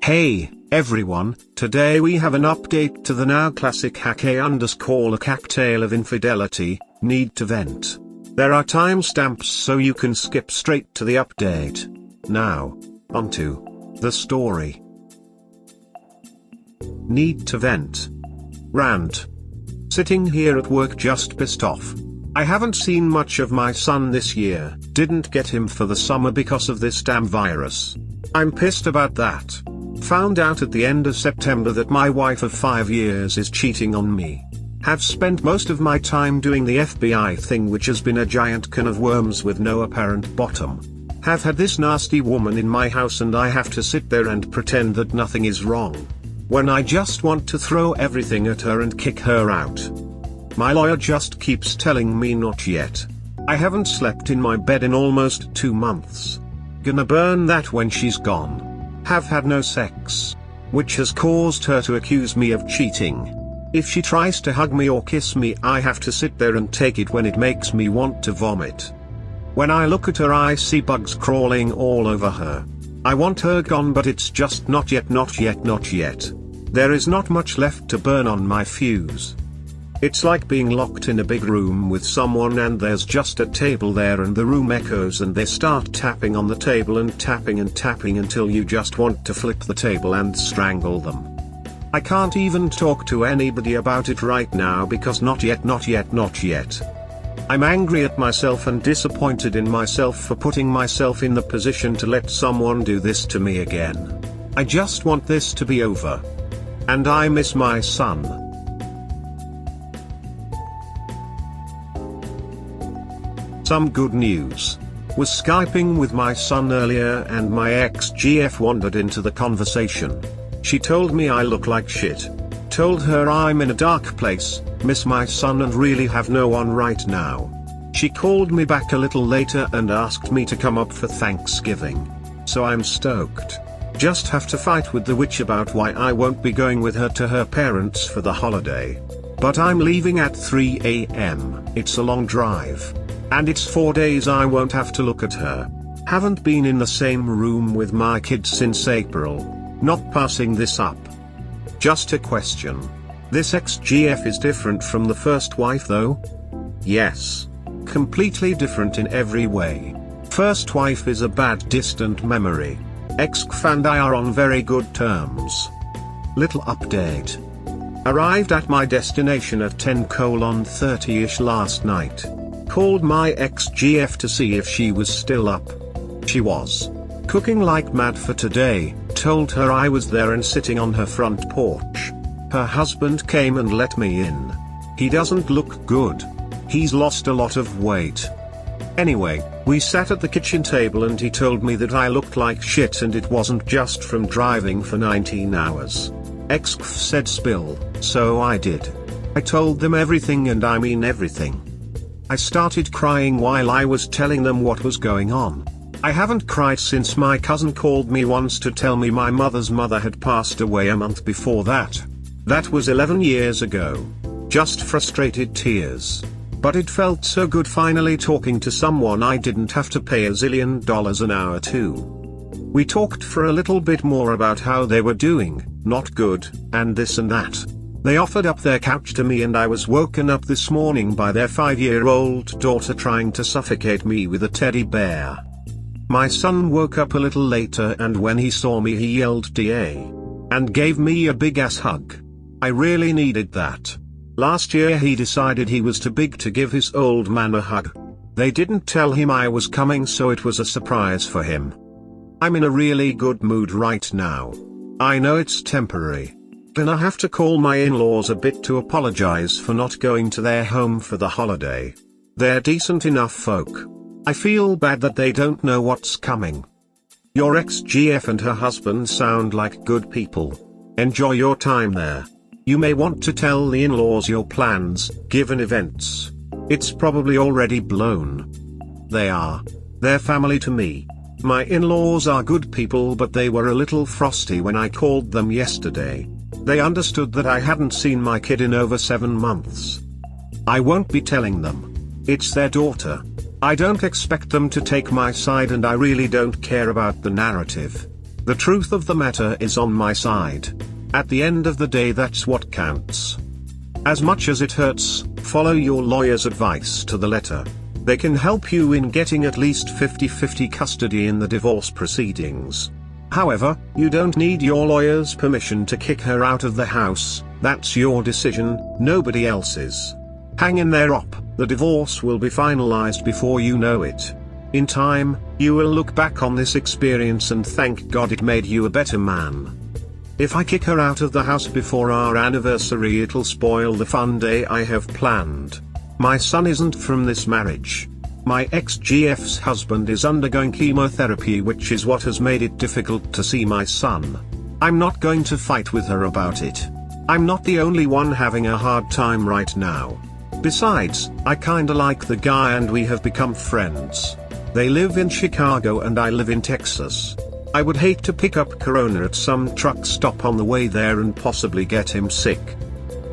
Hey, everyone, today we have an update to the now classic #a cocktail of infidelity, need to vent. There are timestamps so you can skip straight to the update. Now, onto the story. Need to vent. Rant. Sitting here at work just pissed off. I haven't seen much of my son this year, didn't get him for the summer because of this damn virus. I'm pissed about that. Found out at the end of September that my wife of 5 years is cheating on me. Have spent most of my time doing the FBI thing, which has been a giant can of worms with no apparent bottom. Have had this nasty woman in my house and I have to sit there and pretend that nothing is wrong, when I just want to throw everything at her and kick her out. My lawyer just keeps telling me not yet. I haven't slept in my bed in almost 2 months. Gonna burn that when she's gone. Have had no sex, which has caused her to accuse me of cheating. If she tries to hug me or kiss me, I have to sit there and take it when it makes me want to vomit. When I look at her, I see bugs crawling all over her. I want her gone, but it's just not yet. There is not much left to burn on my fuse. It's like being locked in a big room with someone and there's just a table there and the room echoes and they start tapping on the table and tapping until you just want to flip the table and strangle them. I can't even talk to anybody about it right now because not yet. I'm angry at myself and disappointed in myself for putting myself in the position to let someone do this to me again. I just want this to be over. And I miss my son. Some good news. Was Skyping with my son earlier and my ex-GF wandered into the conversation. She told me I look like shit. Told her I'm in a dark place, miss my son and really have no one right now. She called me back a little later and asked me to come up for Thanksgiving. So I'm stoked. Just have to fight with the witch about why I won't be going with her to her parents for the holiday. But I'm leaving at 3 AM, it's a long drive. And it's 4 days I won't have to look at her. Haven't been in the same room with my kids since April. Not passing this up. Just a question. This ex-GF is different from the first wife though? Yes. Completely different in every way. First wife is a bad distant memory. Ex-GF and I are on very good terms. Little update. Arrived at my destination at 10:30ish last night. Called my ex-GF to see if she was still up. She was. Cooking like mad for today, told her I was there and sitting on her front porch. Her husband came and let me in. He doesn't look good. He's lost a lot of weight. Anyway, we sat at the kitchen table and he told me that I looked like shit and it wasn't just from driving for 19 hours. Ex-GF said spill, so I did. I told them everything and I mean everything. I started crying while I was telling them what was going on. I haven't cried since my cousin called me once to tell me my mother's mother had passed away a month before that. That was 11 years ago. Just frustrated tears. But it felt so good finally talking to someone I didn't have to pay $1 zillion an hour to. We talked for a little bit more about how they were doing, not good, and this and that. They offered up their couch to me and I was woken up this morning by their 5-year-old daughter trying to suffocate me with a teddy bear. My son woke up a little later and when he saw me he yelled DA. And gave me a big ass hug. I really needed that. Last year he decided he was too big to give his old man a hug. They didn't tell him I was coming so it was a surprise for him. I'm in a really good mood right now. I know it's temporary. Gonna have to call my in-laws a bit to apologize for not going to their home for the holiday. They're decent enough folk. I feel bad that they don't know what's coming. Your ex-GF and her husband sound like good people. Enjoy your time there. You may want to tell the in-laws your plans, given events. It's probably already blown. They are. They're family to me. My in-laws are good people but they were a little frosty when I called them yesterday. They understood that I hadn't seen my kid in over 7 months. I won't be telling them. It's their daughter. I don't expect them to take my side and I really don't care about the narrative. The truth of the matter is on my side. At the end of the day, that's what counts. As much as it hurts, follow your lawyer's advice to the letter. They can help you in getting at least 50-50 custody in the divorce proceedings. However, you don't need your lawyer's permission to kick her out of the house. That's your decision, nobody else's. Hang in there, op. The divorce will be finalized before you know it. In time, you will look back on this experience and thank God it made you a better man. If I kick her out of the house before our anniversary, it'll spoil the fun day I have planned. My son isn't from this marriage. My ex-GF's husband is undergoing chemotherapy, which is what has made it difficult to see my son. I'm not going to fight with her about it. I'm not the only one having a hard time right now. Besides, I kinda like the guy and we have become friends. They live in Chicago and I live in Texas. I would hate to pick up Corona at some truck stop on the way there and possibly get him sick.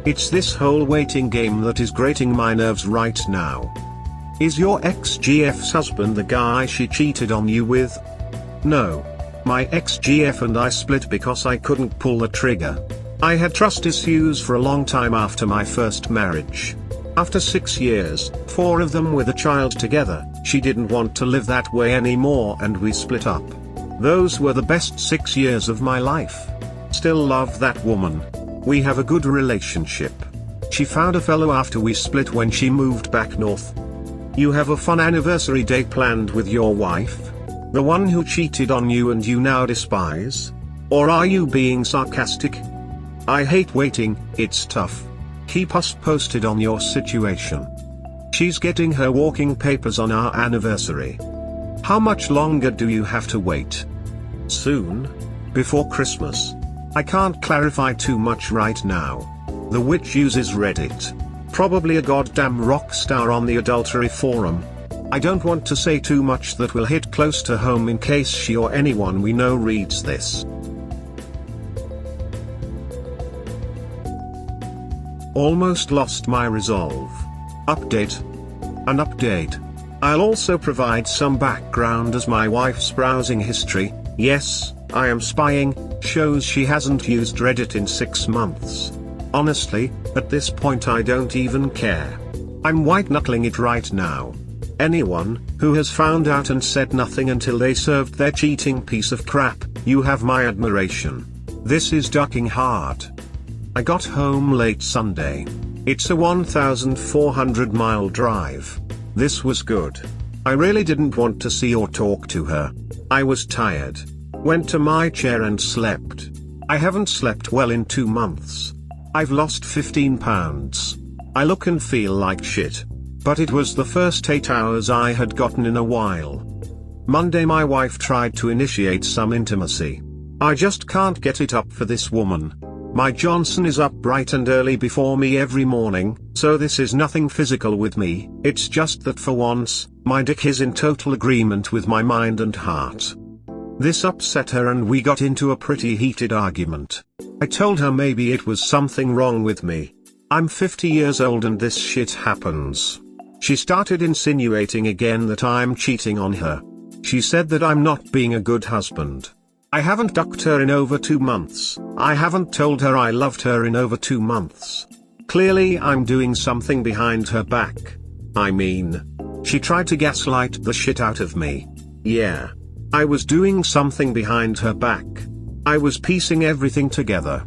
It's this whole waiting game that is grating my nerves right now. Is your ex-GF's husband the guy she cheated on you with? No. My ex-GF and I split because I couldn't pull the trigger. I had trust issues for a long time after my first marriage. After 6 years, 4 of them with a child together, she didn't want to live that way anymore and we split up. Those were the best 6 years of my life. Still love that woman. We have a good relationship. She found a fellow after we split when she moved back north. You have a fun anniversary day planned with your wife? The one who cheated on you and you now despise? Or are you being sarcastic? I hate waiting, it's tough. Keep us posted on your situation. She's getting her walking papers on our anniversary. How much longer do you have to wait? Soon? Before Christmas? I can't clarify too much right now. The witch uses Reddit. Probably a goddamn rock star on the adultery forum. I don't want to say too much that will hit close to home in case she or anyone we know reads this. Almost lost my resolve. Update. An update. I'll also provide some background as my wife's browsing history, yes, I am spying, shows she hasn't used Reddit in 6 months. Honestly, at this point I don't even care. I'm white-knuckling it right now. Anyone who has found out and said nothing until they served their cheating piece of crap, you have my admiration. This is ducking hard. I got home late Sunday. It's a 1,400-mile drive. This was good. I really didn't want to see or talk to her. I was tired. Went to my chair and slept. I haven't slept well in 2 months. I've lost 15 pounds. I look and feel like shit. But it was the first 8 hours I had gotten in a while. Monday my wife tried to initiate some intimacy. I just can't get it up for this woman. My Johnson is up bright and early before me every morning, so this is nothing physical with me, it's just that for once, my dick is in total agreement with my mind and heart. This upset her and we got into a pretty heated argument. I told her maybe it was something wrong with me. I'm 50 years old and this shit happens. She started insinuating again that I'm cheating on her. She said that I'm not being a good husband. I haven't ducked her in over 2 months. I haven't told her I loved her in over 2 months. Clearly I'm doing something behind her back. I mean, she tried to gaslight the shit out of me. Yeah. I was doing something behind her back. I was piecing everything together.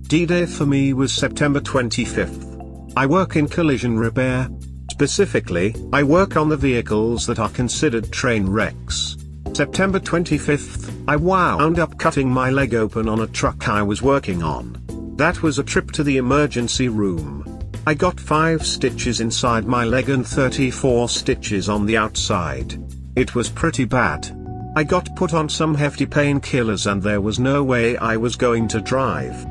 D-Day for me was September 25th. I work in collision repair. Specifically, I work on the vehicles that are considered train wrecks. September 25th, I wound up cutting my leg open on a truck I was working on. That was a trip to the emergency room. I got 5 stitches inside my leg and 34 stitches on the outside. It was pretty bad. I got put on some hefty painkillers and there was no way I was going to drive.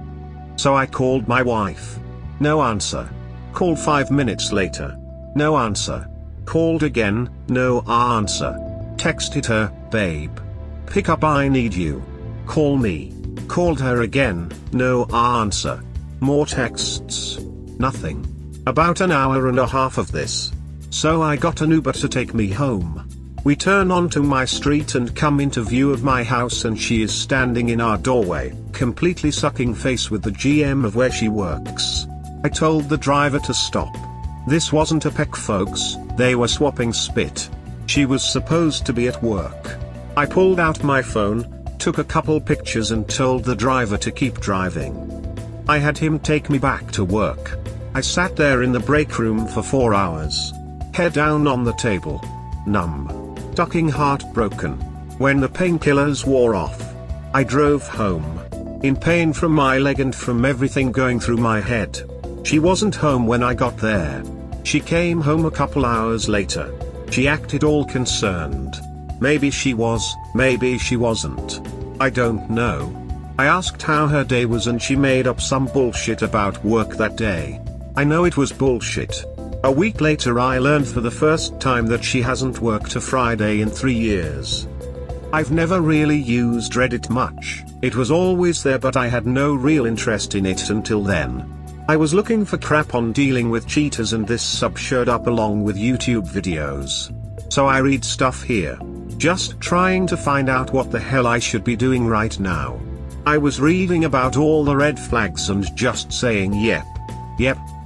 So I called my wife. No answer. Called 5 minutes later. No answer. Called again, no answer. Texted her, babe. Pick up, I need you. Call me. Called her again, no answer. More texts. Nothing. About an hour and a half of this. So I got an Uber to take me home. We turn onto my street and come into view of my house, and she is standing in our doorway, completely sucking face with the GM of where she works. I told the driver to stop. This wasn't a peck, folks, they were swapping spit. She was supposed to be at work. I pulled out my phone, took a couple pictures and told the driver to keep driving. I had him take me back to work. I sat there in the break room for 4 hours. Head down on the table. Numb. Ducking, heartbroken. When the painkillers wore off, I drove home. In pain from my leg and from everything going through my head. She wasn't home when I got there. She came home a couple hours later. She acted all concerned. Maybe she was, maybe she wasn't. I don't know. I asked how her day was and she made up some bullshit about work that day. I know it was bullshit. A week later I learned for the first time that she hasn't worked a Friday in 3 years. I've never really used Reddit much. It was always there, but I had no real interest in it until then. I was looking for crap on dealing with cheaters and this sub showed up along with YouTube videos. So I read stuff here. Just trying to find out what the hell I should be doing right now. I was reading about all the red flags and just saying yep.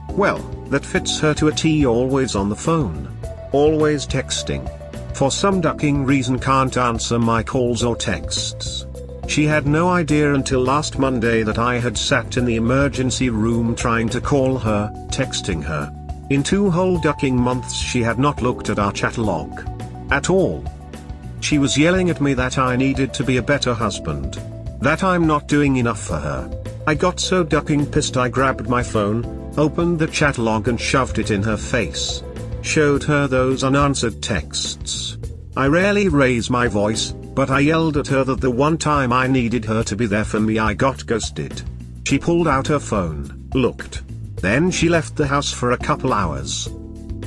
Well, that fits her to a T. Always on the phone. Always texting. For some ducking reason can't answer my calls or texts. She had no idea until last Monday that I had sat in the emergency room trying to call her, texting her. In 2 whole ducking months she had not looked at our chat log. At all. She was yelling at me that I needed to be a better husband. That I'm not doing enough for her. I got so ducking pissed I grabbed my phone, opened the chat log and shoved it in her face. Showed her those unanswered texts. I rarely raise my voice, but I yelled at her that the one time I needed her to be there for me I got ghosted. She pulled out her phone, looked. Then she left the house for a couple hours.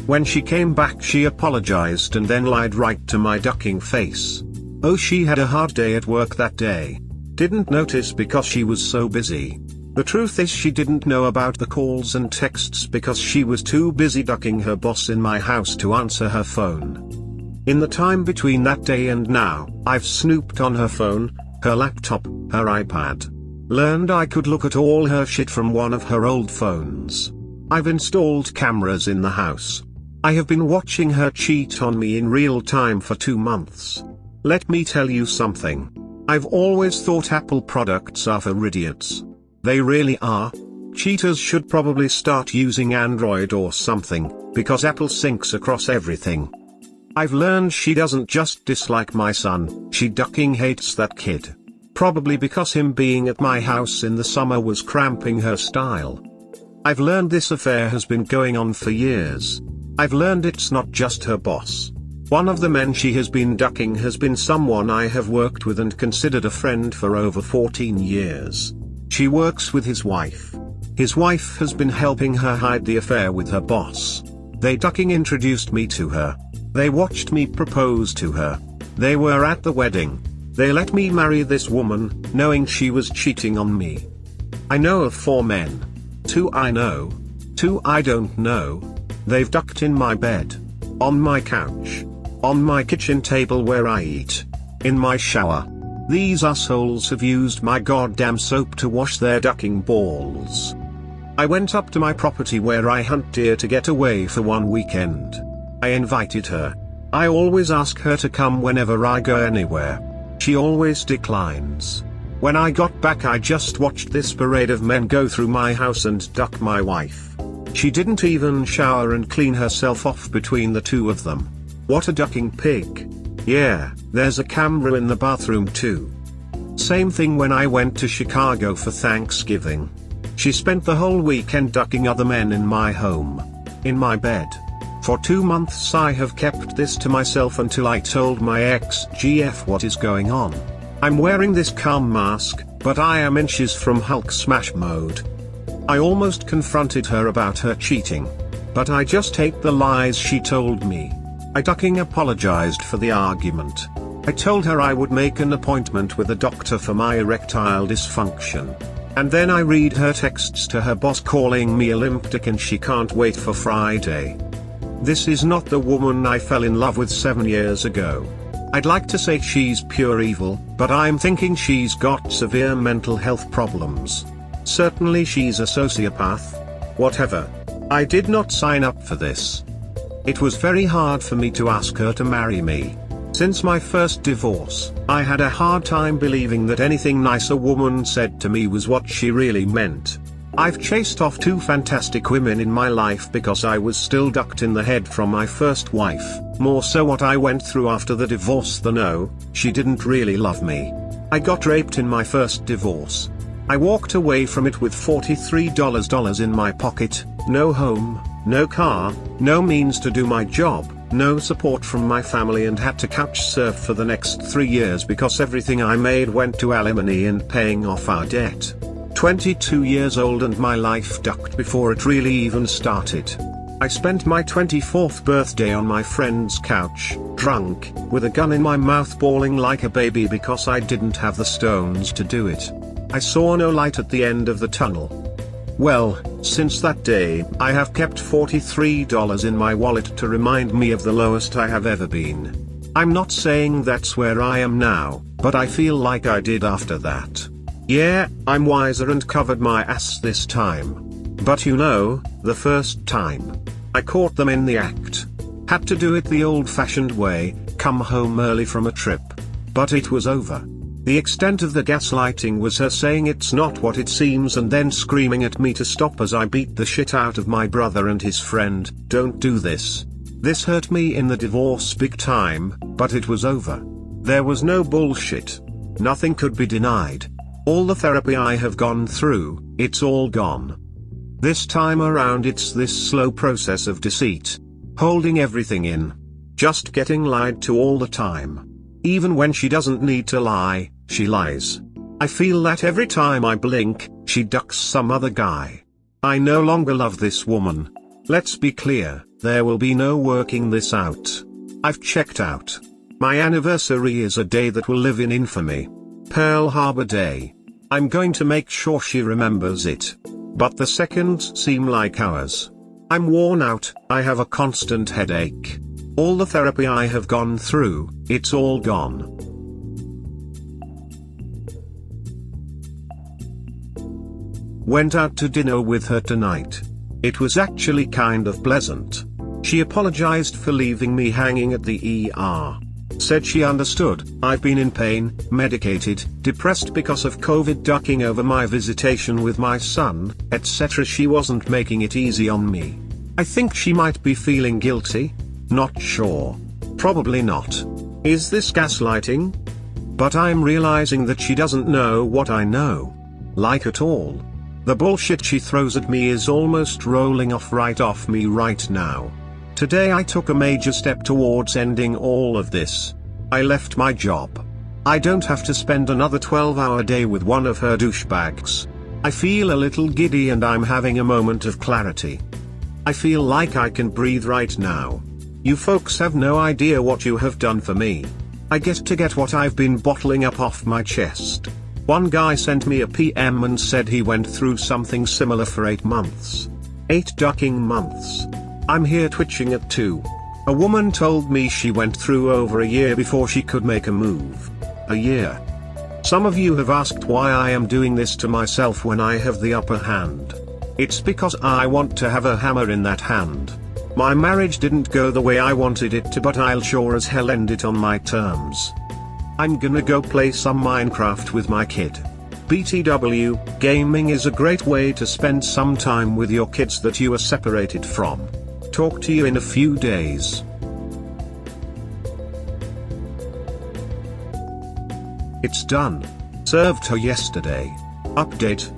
When she came back she apologized and then lied right to my ducking face. Oh, she had a hard day at work that day. Didn't notice because she was so busy. The truth is she didn't know about the calls and texts because she was too busy ducking her boss in my house to answer her phone. In the time between that day and now, I've snooped on her phone, her laptop, her iPad. Learned I could look at all her shit from one of her old phones. I've installed cameras in the house. I have been watching her cheat on me in real time for 2 months. Let me tell you something. I've always thought Apple products are for idiots. They really are. Cheaters should probably start using Android or something, because Apple syncs across everything. I've learned she doesn't just dislike my son, she ducking hates that kid. Probably because him being at my house in the summer was cramping her style. I've learned this affair has been going on for years. I've learned it's not just her boss. One of the men she has been ducking has been someone I have worked with and considered a friend for over 14 years. She works with his wife. His wife has been helping her hide the affair with her boss. They ducking introduced me to her. They watched me propose to her. They were at the wedding. They let me marry this woman, knowing she was cheating on me. I know of 4 men. 2 I know. 2 I don't know. They've ducked in my bed. On my couch. On my kitchen table where I eat. In my shower. These assholes have used my goddamn soap to wash their ducking balls. I went up to my property where I hunt deer to get away for one weekend. I invited her. I always ask her to come whenever I go anywhere. She always declines. When I got back I just watched this parade of men go through my house and duck my wife. She didn't even shower and clean herself off between the 2 of them. What a ducking pig. Yeah, there's a camera in the bathroom too. Same thing when I went to Chicago for Thanksgiving. She spent the whole weekend ducking other men in my home. In my bed. For 2 months I have kept this to myself until I told my ex-GF what is going on. I'm wearing this calm mask, but I am inches from Hulk smash mode. I almost confronted her about her cheating. But I just hate the lies she told me. I ducking apologized for the argument. I told her I would make an appointment with a doctor for my erectile dysfunction. And then I read her texts to her boss calling me a limp dick and she can't wait for Friday. This is not the woman I fell in love with 7 years ago. I'd like to say she's pure evil, but I'm thinking she's got severe mental health problems. Certainly she's a sociopath. Whatever. I did not sign up for this. It was very hard for me to ask her to marry me. Since my first divorce, I had a hard time believing that anything nice a woman said to me was what she really meant. I've chased off 2 fantastic women in my life because I was still ducked in the head from my first wife, more so what I went through after the divorce than oh, she didn't really love me. I got raped in my first divorce. I walked away from it with $43 in my pocket, no home, no car, no means to do my job, no support from my family, and had to couch surf for the next 3 years because everything I made went to alimony and paying off our debt. 22 years old and my life ducked before it really even started. I spent my 24th birthday on my friend's couch, drunk, with a gun in my mouth, bawling like a baby because I didn't have the stones to do it. I saw no light at the end of the tunnel. Well, since that day, I have kept $43 in my wallet to remind me of the lowest I have ever been. I'm not saying that's where I am now, but I feel like I did after that. Yeah, I'm wiser and covered my ass this time. But you know, the first time, I caught them in the act. Had to do it the old-fashioned way, come home early from a trip. But it was over. The extent of the gaslighting was her saying it's not what it seems and then screaming at me to stop as I beat the shit out of my brother and his friend. Don't do this. This hurt me in the divorce big time, but it was over. There was no bullshit. Nothing could be denied. All the therapy I have gone through, it's all gone. This time around it's this slow process of deceit. Holding everything in. Just getting lied to all the time. Even when she doesn't need to lie, she lies. I feel that every time I blink, she ducks some other guy. I no longer love this woman. Let's be clear, there will be no working this out. I've checked out. My anniversary is a day that will live in infamy. Pearl Harbor Day. I'm going to make sure she remembers it. But the seconds seem like hours. I'm worn out, I have a constant headache. All the therapy I have gone through, it's all gone. Went out to dinner with her tonight. It was actually kind of pleasant. She apologized for leaving me hanging at the ER. Said she understood, I've been in pain, medicated, depressed because of COVID, ducking over my visitation with my son, etc. She wasn't making it easy on me. I think she might be feeling guilty. Not sure. Probably not. Is this gaslighting? But I'm realizing that she doesn't know what I know. Like at all. The bullshit she throws at me is almost rolling right off me right now. Today I took a major step towards ending all of this. I left my job. I don't have to spend another 12-hour day with one of her douchebags. I feel a little giddy and I'm having a moment of clarity. I feel like I can breathe right now. You folks have no idea what you have done for me. I get to get what I've been bottling up off my chest. One guy sent me a PM and said he went through something similar for 8 months. 8 ducking months. I'm here twitching at 2. A woman told me she went through over a year before she could make a move. A year. Some of you have asked why I am doing this to myself when I have the upper hand. It's because I want to have a hammer in that hand. My marriage didn't go the way I wanted it to, but I'll sure as hell end it on my terms. I'm gonna go play some Minecraft with my kid. BTW, gaming is a great way to spend some time with your kids that you are separated from. Talk to you in a few days. It's done. Served her yesterday. Update.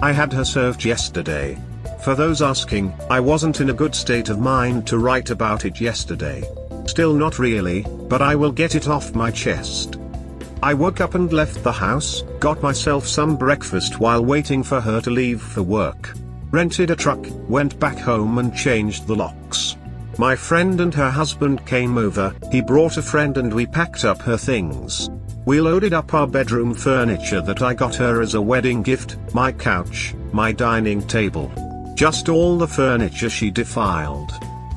I had her served yesterday. For those asking, I wasn't in a good state of mind to write about it yesterday. Still not really, but I will get it off my chest. I woke up and left the house, got myself some breakfast while waiting for her to leave for work. Rented a truck, went back home and changed the locks. My friend and her husband came over, he brought a friend and we packed up her things. We loaded up our bedroom furniture that I got her as a wedding gift, my couch, my dining table. Just all the furniture she defiled.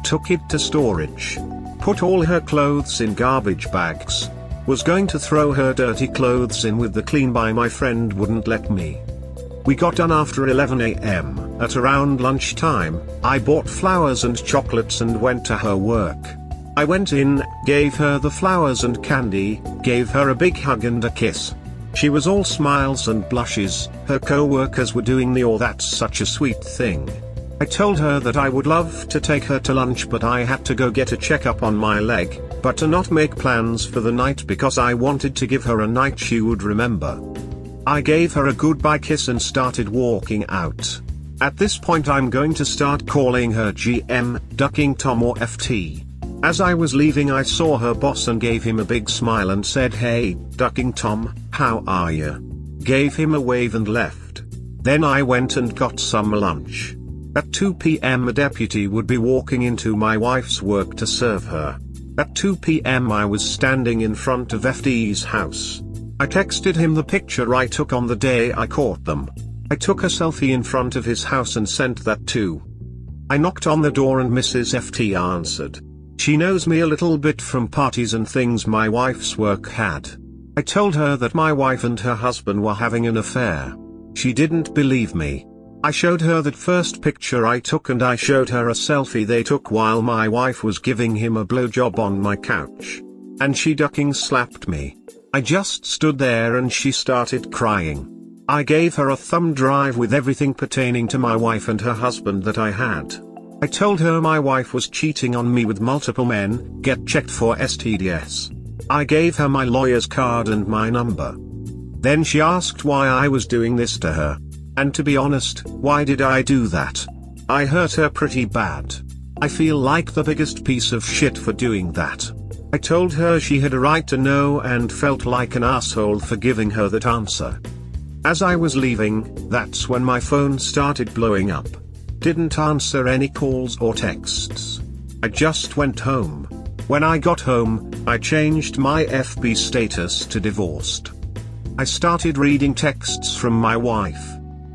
took it to storage. Put all her clothes in garbage bags. Was going to throw her dirty clothes in with the clean, but my friend wouldn't let me. We got done after 11 AM. At around lunchtime, I bought flowers and chocolates and went to her work. I went in, gave her the flowers and candy, gave her a big hug and a kiss. She was all smiles and blushes. Her co-workers were doing the "oh that's such a sweet thing." I told her that I would love to take her to lunch, but I had to go get a checkup on my leg, but to not make plans for the night because I wanted to give her a night she would remember. I gave her a goodbye kiss and started walking out. At this point I'm going to start calling her GM, Ducking Tom or FT. As I was leaving I saw her boss and gave him a big smile and said, "Hey, Ducking Tom, how are you?" Gave him a wave and left. Then I went and got some lunch. At 2 PM a deputy would be walking into my wife's work to serve her. At 2 PM I was standing in front of FT's house. I texted him the picture I took on the day I caught them. I took a selfie in front of his house and sent that too. I knocked on the door and Mrs. FT answered. She knows me a little bit from parties and things my wife's work had. I told her that my wife and her husband were having an affair. She didn't believe me. I showed her that first picture I took and I showed her a selfie they took while my wife was giving him a blowjob on my couch. And she ducking slapped me. I just stood there and she started crying. I gave her a thumb drive with everything pertaining to my wife and her husband that I had. I told her my wife was cheating on me with multiple men, get checked for STDs. I gave her my lawyer's card and my number. Then she asked why I was doing this to her. And to be honest, why did I do that? I hurt her pretty bad. I feel like the biggest piece of shit for doing that. I told her she had a right to know and felt like an asshole for giving her that answer. As I was leaving, that's when my phone started blowing up. Didn't answer any calls or texts. I just went home. When I got home, I changed my FB status to divorced. I started reading texts from my wife.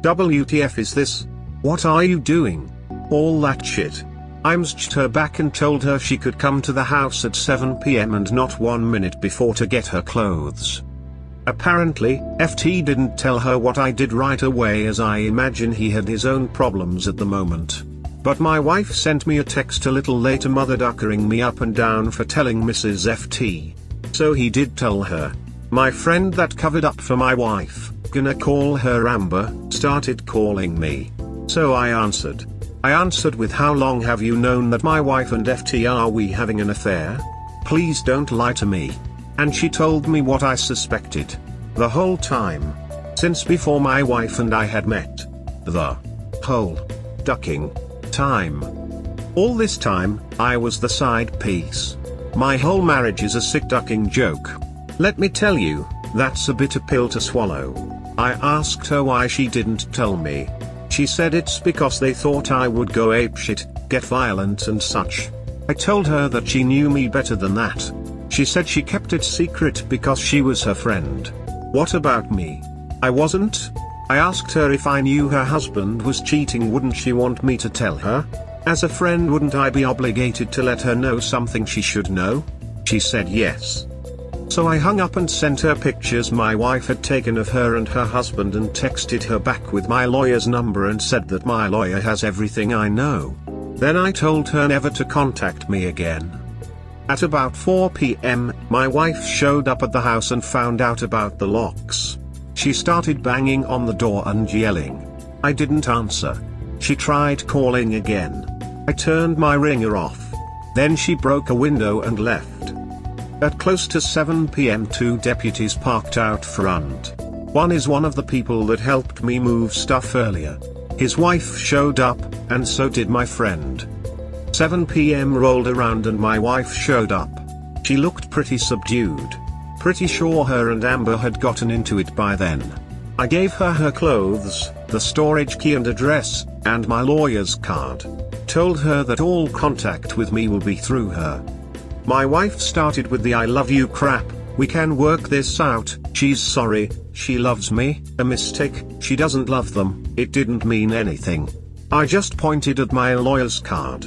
"WTF is this? What are you doing?" All that shit. I messaged her back and told her she could come to the house at 7 PM and not 1 minute before to get her clothes. Apparently, FT didn't tell her what I did right away, as I imagine he had his own problems at the moment. But my wife sent me a text a little later, mother duckering me up and down for telling Mrs. FT. So he did tell her. My friend that covered up for my wife, gonna call her Amber, started calling me. So I answered. I answered with, "How long have you known that my wife and FT are we having an affair? Please don't lie to me." And she told me what I suspected. The whole time. Since before my wife and I had met. The whole ducking time. All this time, I was the side piece. My whole marriage is a sick ducking joke. Let me tell you, that's a bitter pill to swallow. I asked her why she didn't tell me. She said it's because they thought I would go apeshit, get violent and such. I told her that she knew me better than that. She said she kept it secret because she was her friend. What about me? I wasn't. I asked her if I knew her husband was cheating, wouldn't she want me to tell her? As a friend, wouldn't I be obligated to let her know something she should know? She said yes. So I hung up and sent her pictures my wife had taken of her and her husband and texted her back with my lawyer's number and said that my lawyer has everything I know. Then I told her never to contact me again. At about 4 PM, my wife showed up at the house and found out about the locks. She started banging on the door and yelling. I didn't answer. She tried calling again. I turned my ringer off. Then she broke a window and left. At close to 7 PM, 2 deputies parked out front. One is one of the people that helped me move stuff earlier. His wife showed up, and so did my friend. 7 PM rolled around and my wife showed up. She looked pretty subdued. Pretty sure her and Amber had gotten into it by then. I gave her her clothes, the storage key and address, and my lawyer's card. Told her that all contact with me will be through her. My wife started with the "I love you" crap. "We can work this out, she's sorry, she loves me, a mistake, she doesn't love them, it didn't mean anything. I just pointed at my lawyer's card."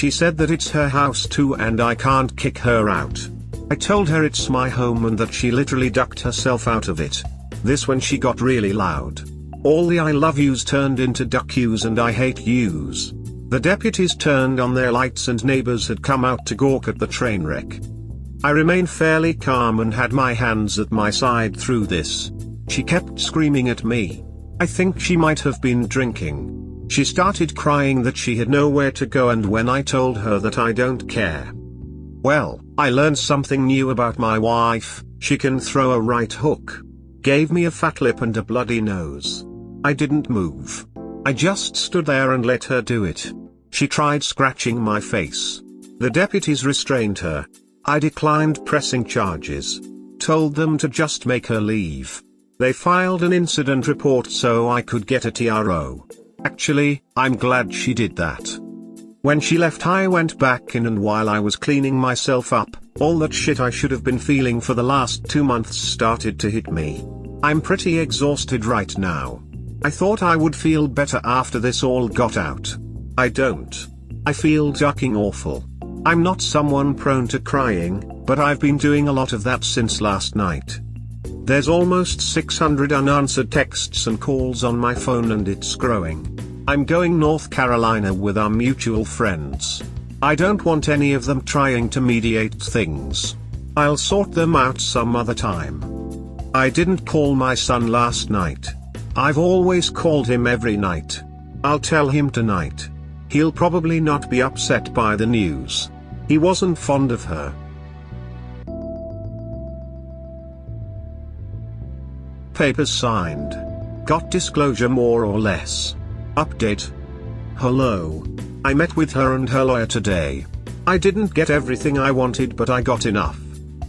She said that it's her house too and I can't kick her out. I told her it's my home and that she literally ducked herself out of it. This when she got really loud. All the I love yous turned into duck yous and I hate yous. The deputies turned on their lights and neighbors had come out to gawk at the train wreck. I remained fairly calm and had my hands at my side through this. She kept screaming at me. I think she might have been drinking. She started crying that she had nowhere to go, and when I told her that I don't care. Well, I learned something new about my wife. She can throw a right hook. Gave me a fat lip and a bloody nose. I didn't move. I just stood there and let her do it. She tried scratching my face. The deputies restrained her. I declined pressing charges. Told them to just make her leave. They filed an incident report so I could get a TRO. Actually, I'm glad she did that. When she left, I went back in, and while I was cleaning myself up, all that shit I should have been feeling for the last 2 months started to hit me. I'm pretty exhausted right now. I thought I would feel better after this all got out. I don't. I feel fucking awful. I'm not someone prone to crying, but I've been doing a lot of that since last night. There's almost 600 unanswered texts and calls on my phone and it's growing. I'm going North Carolina with our mutual friends. I don't want any of them trying to mediate things. I'll sort them out some other time. I didn't call my son last night. I've always called him every night. I'll tell him tonight. He'll probably not be upset by the news. He wasn't fond of her. Papers signed. Got disclosure more or less. Update. Hello. I met with her and her lawyer today. I didn't get everything I wanted, but I got enough.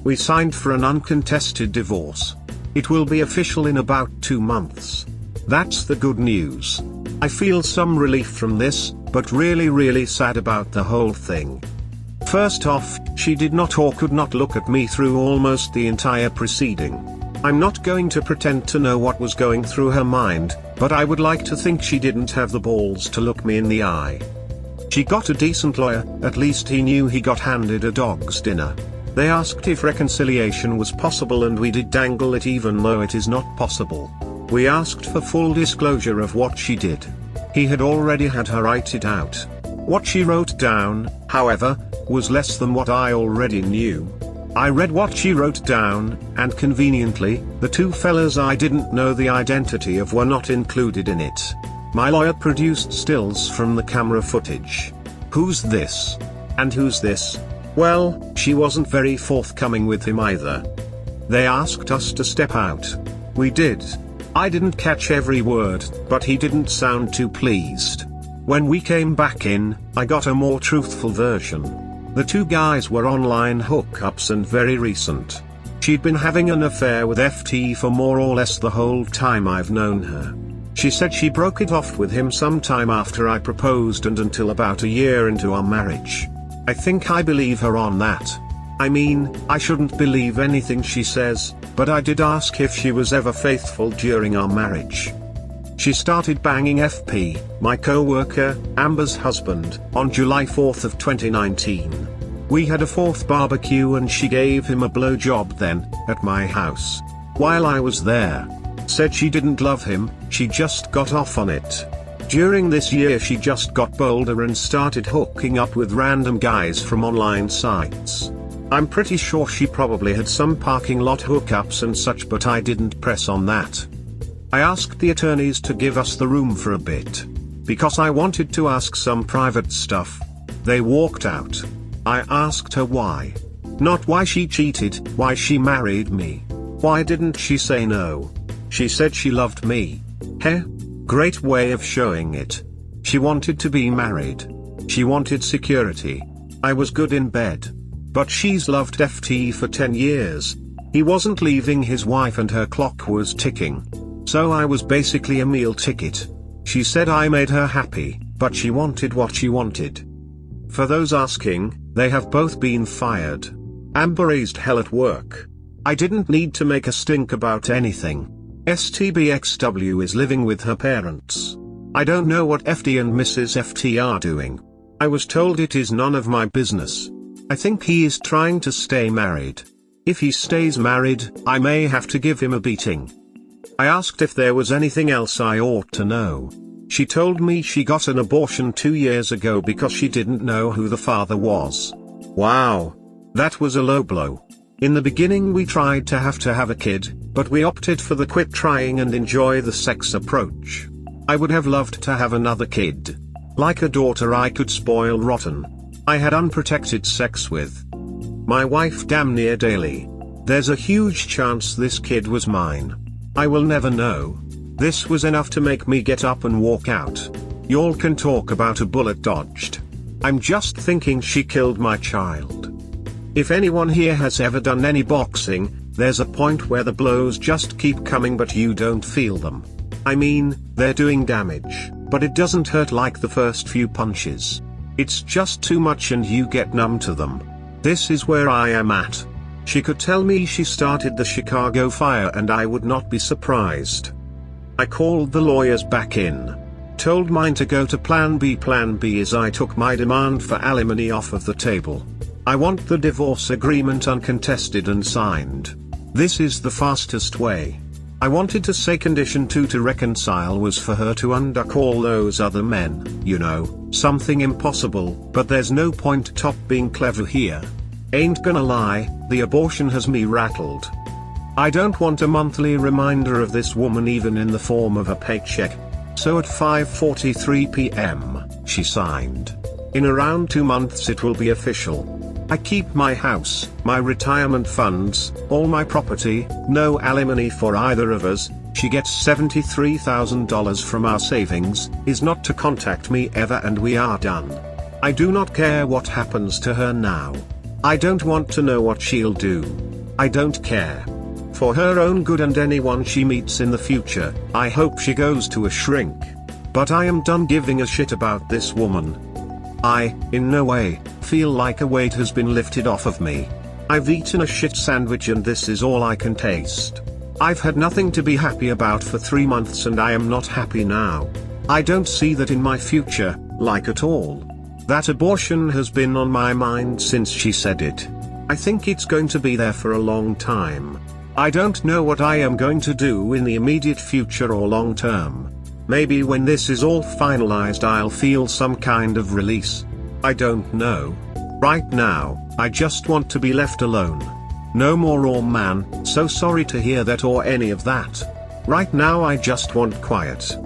We signed for an uncontested divorce. It will be official in about 2 months. That's the good news. I feel some relief from this, but really sad about the whole thing. First off, she did not or could not look at me through almost the entire proceeding. I'm not going to pretend to know what was going through her mind, but I would like to think she didn't have the balls to look me in the eye. She got a decent lawyer, at least he knew he got handed a dog's dinner. They asked if reconciliation was possible and we did dangle it even though it is not possible. We asked for full disclosure of what she did. He had already had her write it out. What she wrote down, however, was less than what I already knew. I read what she wrote down, and conveniently, the 2 fellas I didn't know the identity of were not included in it. My lawyer produced stills from the camera footage. Who's this? And who's this? Well, she wasn't very forthcoming with him either. They asked us to step out. We did. I didn't catch every word, but he didn't sound too pleased. When we came back in, I got a more truthful version. The 2 guys were online hookups and very recent. She'd been having an affair with FT for more or less the whole time I've known her. She said she broke it off with him sometime after I proposed and until about a year into our marriage. I think I believe her on that. I mean, I shouldn't believe anything she says, but I did ask if she was ever faithful during our marriage. She started banging FP, my co-worker, Amber's husband, on July 4th of 2019. We had a 4th barbecue and she gave him a blowjob then, at my house. While I was there. Said she didn't love him, she just got off on it. During this year she just got bolder and started hooking up with random guys from online sites. I'm pretty sure she probably had some parking lot hookups and such, but I didn't press on that. I asked the attorneys to give us the room for a bit. Because I wanted to ask some private stuff. They walked out. I asked her why. Not why she cheated, why she married me. Why didn't she say no? She said she loved me. Heh? Great way of showing it. She wanted to be married. She wanted security. I was good in bed. But she's loved FT for 10 years. He wasn't leaving his wife and her clock was ticking. So I was basically a meal ticket. She said I made her happy, but she wanted what she wanted. For those asking, they have both been fired. Amber raised hell at work. I didn't need to make a stink about anything. STBXW is living with her parents. I don't know what FD and Mrs. FT are doing. I was told it is none of my business. I think he is trying to stay married. If he stays married, I may have to give him a beating. I asked if there was anything else I ought to know. She told me she got an abortion 2 years ago because she didn't know who the father was. Wow. That was a low blow. In the beginning we tried to have a kid, but we opted for the quit trying and enjoy the sex approach. I would have loved to have another kid. Like a daughter I could spoil rotten. I had unprotected sex with my wife damn near daily. There's a huge chance this kid was mine. I will never know. This was enough to make me get up and walk out. Y'all can talk about a bullet dodged. I'm just thinking she killed my child. If anyone here has ever done any boxing, there's a point where the blows just keep coming but you don't feel them. I mean, they're doing damage, but it doesn't hurt like the first few punches. It's just too much and you get numb to them. This is where I am at. She could tell me she started the Chicago fire and I would not be surprised. I called the lawyers back in. Told mine to go to Plan B. Plan B is I took my demand for alimony off of the table. I want the divorce agreement uncontested and signed. This is the fastest way. I wanted to say condition 2 to reconcile was for her to unduck all those other men, you know, something impossible, but there's no point top being clever here. Ain't gonna lie, the abortion has me rattled. I don't want a monthly reminder of this woman even in the form of a paycheck. So at 5:43 p.m., she signed. In around 2 months it will be official. I keep my house, my retirement funds, all my property, no alimony for either of us. She gets $73,000 from our savings, is not to contact me ever and we are done. I do not care what happens to her now. I don't want to know what she'll do. I don't care. For her own good and anyone she meets in the future, I hope she goes to a shrink. But I am done giving a shit about this woman. I, in no way, feel like a weight has been lifted off of me. I've eaten a shit sandwich and this is all I can taste. I've had nothing to be happy about for 3 months and I am not happy now. I don't see that in my future, like at all. That abortion has been on my mind since she said it. I think it's going to be there for a long time. I don't know what I am going to do in the immediate future or long term. Maybe when this is all finalized I'll feel some kind of release. I don't know. Right now, I just want to be left alone. No more "oh man, so sorry to hear that" or any of that. Right now I just want quiet.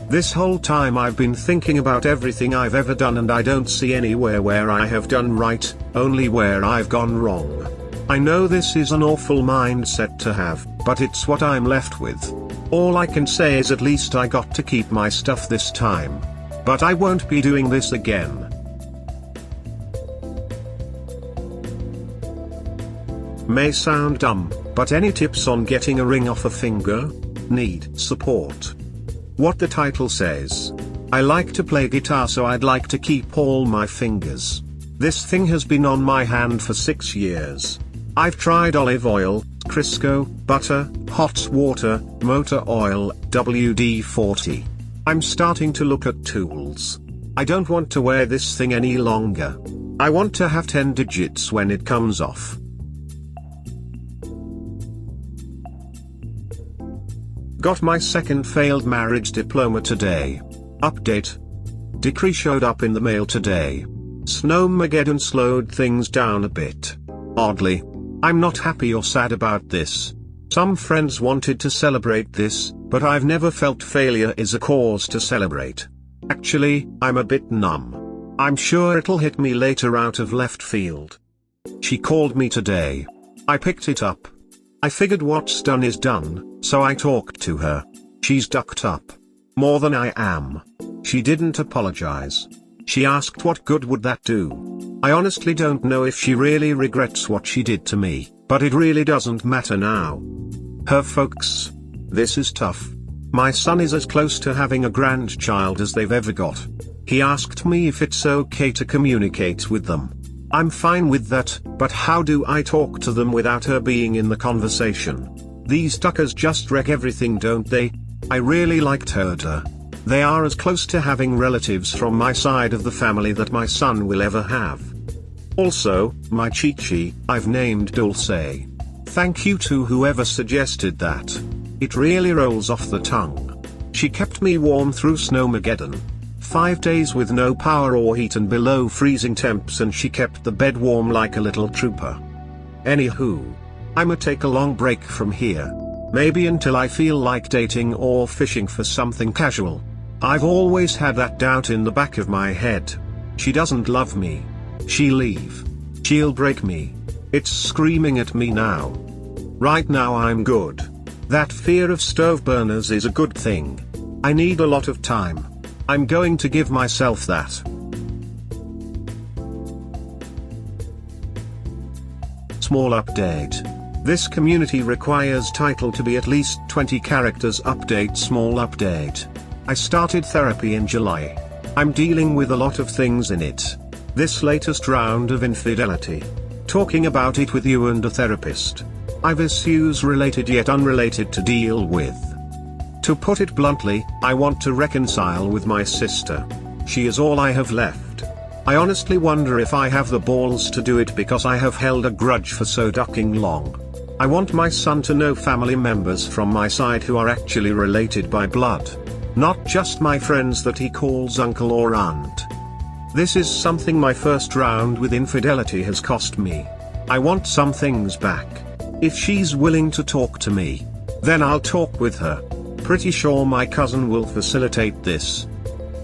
This whole time I've been thinking about everything I've ever done and I don't see anywhere where I have done right, only where I've gone wrong. I know this is an awful mindset to have, but it's what I'm left with. All I can say is at least I got to keep my stuff this time. But I won't be doing this again. May sound dumb, but any tips on getting a ring off a finger? Need support. What the title says. I like to play guitar so I'd like to keep all my fingers. This thing has been on my hand for 6 years. I've tried olive oil, Crisco, butter, hot water, motor oil, WD-40. I'm starting to look at tools. I don't want to wear this thing any longer. I want to have 10 digits when it comes off. Got my second failed marriage diploma today. Update. Decree showed up in the mail today. Snowmageddon slowed things down a bit. Oddly. I'm not happy or sad about this. Some friends wanted to celebrate this, but I've never felt failure is a cause to celebrate. Actually, I'm a bit numb. I'm sure it'll hit me later out of left field. She called me today. I picked it up. I figured what's done is done, so I talked to her. She's ducked up. More than I am. She didn't apologize. She asked what good would that do. I honestly don't know if she really regrets what she did to me, but it really doesn't matter now. Her folks. This is tough. My son is as close to having a grandchild as they've ever got. He asked me if it's okay to communicate with them. I'm fine with that, but how do I talk to them without her being in the conversation? These tuckers just wreck everything, don't they? I really liked her. They are as close to having relatives from my side of the family that my son will ever have. Also, my Chi-Chi, I've named Dulce. Thank you to whoever suggested that. It really rolls off the tongue. She kept me warm through Snowmageddon. 5 days with no power or heat and below freezing temps, and she kept the bed warm like a little trooper. Anywho, I'ma take a long break from here. Maybe until I feel like dating or fishing for something casual. I've always had that doubt in the back of my head. She doesn't love me. She'll leave. She'll break me. It's screaming at me now. Right now I'm good. That fear of stove burners is a good thing. I need a lot of time. I'm going to give myself that. Small update. This community requires title to be at least 20 characters. Update. Small update. I started therapy in July. I'm dealing with a lot of things in it. This latest round of infidelity. Talking about it with you and a therapist. I've issues related yet unrelated to deal with. To put it bluntly, I want to reconcile with my sister. She is all I have left. I honestly wonder if I have the balls to do it because I have held a grudge for so ducking long. I want my son to know family members from my side who are actually related by blood. Not just my friends that he calls uncle or aunt. This is something my first round with infidelity has cost me. I want some things back. If she's willing to talk to me, then I'll talk with her. Pretty sure my cousin will facilitate this.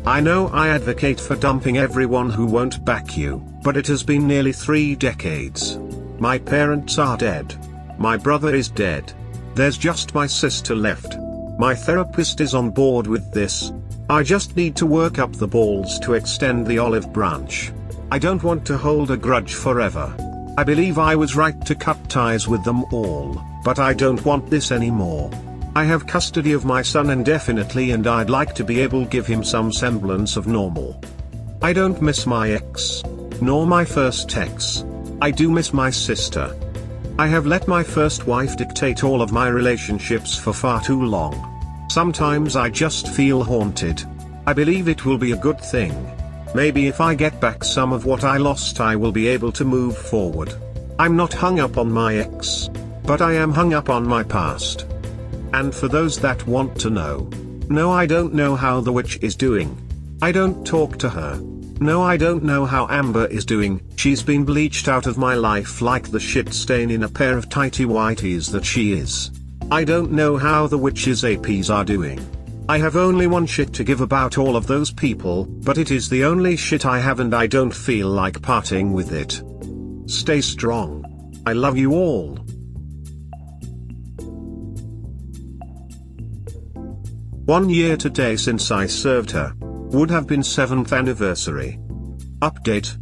I know I advocate for dumping everyone who won't back you, but it has been nearly 3 decades. My parents are dead. My brother is dead. There's just my sister left. My therapist is on board with this. I just need to work up the balls to extend the olive branch. I don't want to hold a grudge forever. I believe I was right to cut ties with them all, but I don't want this anymore. I have custody of my son indefinitely and I'd like to be able to give him some semblance of normal. I don't miss my ex, nor my first ex. I do miss my sister. I have let my first wife dictate all of my relationships for far too long. Sometimes I just feel haunted. I believe it will be a good thing. Maybe if I get back some of what I lost I will be able to move forward. I'm not hung up on my ex, but I am hung up on my past. And for those that want to know, no, I don't know how the witch is doing. I don't talk to her. No, I don't know how Amber is doing. She's been bleached out of my life like the shit stain in a pair of tighty whities that she is. I don't know how the witch's APs are doing. I have only one shit to give about all of those people, but it is the only shit I have and I don't feel like parting with it. Stay strong. I love you all. One year today since I served her. Would have been 7th anniversary. Update.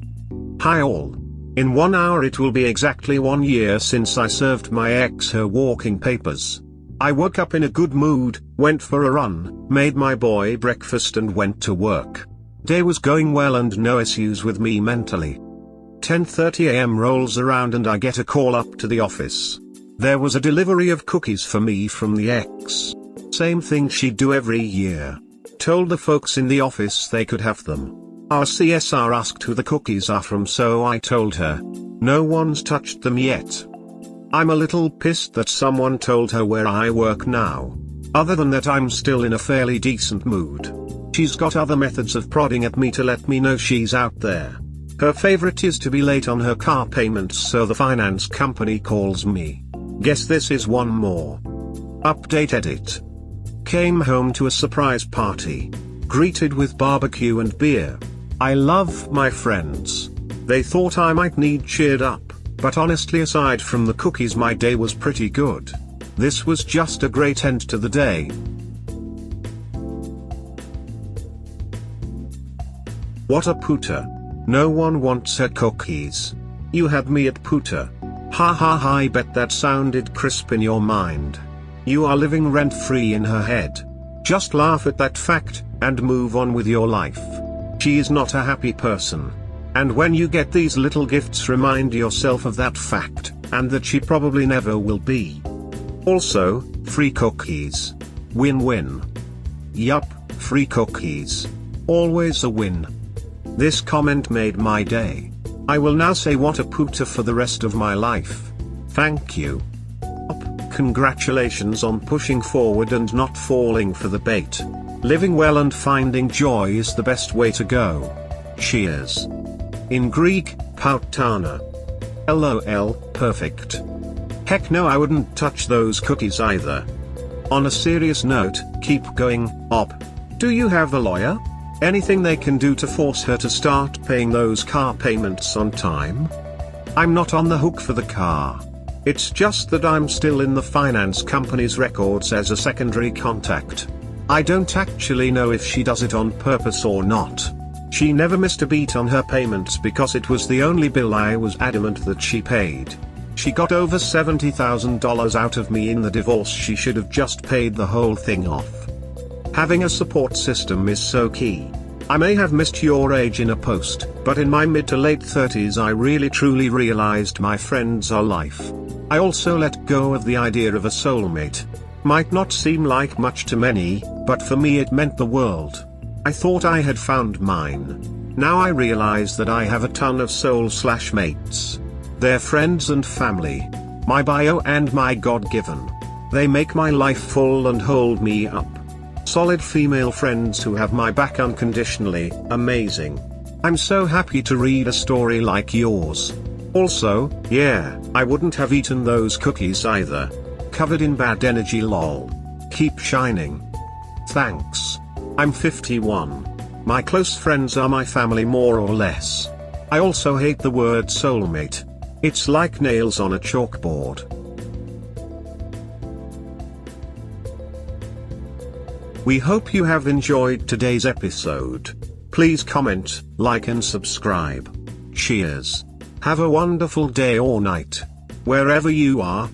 Hi all. In 1 hour it will be exactly 1 year since I served my ex her walking papers. I woke up in a good mood, went for a run, made my boy breakfast and went to work. Day was going well and no issues with me mentally. 10:30 AM rolls around and I get a call up to the office. There was a delivery of cookies for me from the ex. Same thing she'd do every year. Told the folks in the office they could have them. Our CSR asked who the cookies are from, so I told her. No one's touched them yet. I'm a little pissed that someone told her where I work now. Other than that I'm still in a fairly decent mood. She's got other methods of prodding at me to let me know she's out there. Her favorite is to be late on her car payments so the finance company calls me. Guess this is one more. Update edit. Came home to a surprise party. Greeted with barbecue and beer. I love my friends. They thought I might need cheered up, but honestly aside from the cookies my day was pretty good. This was just a great end to the day. What a pooter. No one wants her cookies. You had me at pooter. Ha ha ha, I bet that sounded crisp in your mind. You are living rent-free in her head. Just laugh at that fact, and move on with your life. She is not a happy person. And when you get these little gifts, remind yourself of that fact, and that she probably never will be. Also, free cookies. Win-win. Yup, free cookies. Always a win. This comment made my day. I will now say what a puta for the rest of my life. Thank you. Congratulations on pushing forward and not falling for the bait. Living well and finding joy is the best way to go. Cheers. In Greek, Poutana. LOL, perfect. Heck no, I wouldn't touch those cookies either. On a serious note, keep going, op. Do you have a lawyer? Anything they can do to force her to start paying those car payments on time? I'm not on the hook for the car. It's just that I'm still in the finance company's records as a secondary contact. I don't actually know if she does it on purpose or not. She never missed a beat on her payments because it was the only bill I was adamant that she paid. She got over $70,000 out of me in the divorce. She should have just paid the whole thing off. Having a support system is so key. I may have missed your age in a post, but in my mid to late 30s I really truly realized my friends are life. I also let go of the idea of a soulmate. Might not seem like much to many, but for me it meant the world. I thought I had found mine. Now I realize that I have a ton of soul/mates. They're friends and family. My bio and my God-given. They make my life full and hold me up. Solid female friends who have my back unconditionally, amazing. I'm so happy to read a story like yours. Also, yeah, I wouldn't have eaten those cookies either. Covered in bad energy lol. Keep shining. Thanks. I'm 51. My close friends are my family more or less. I also hate the word soulmate. It's like nails on a chalkboard. We hope you have enjoyed today's episode. Please comment, like and subscribe. Cheers. Have a wonderful day or night. Wherever you are.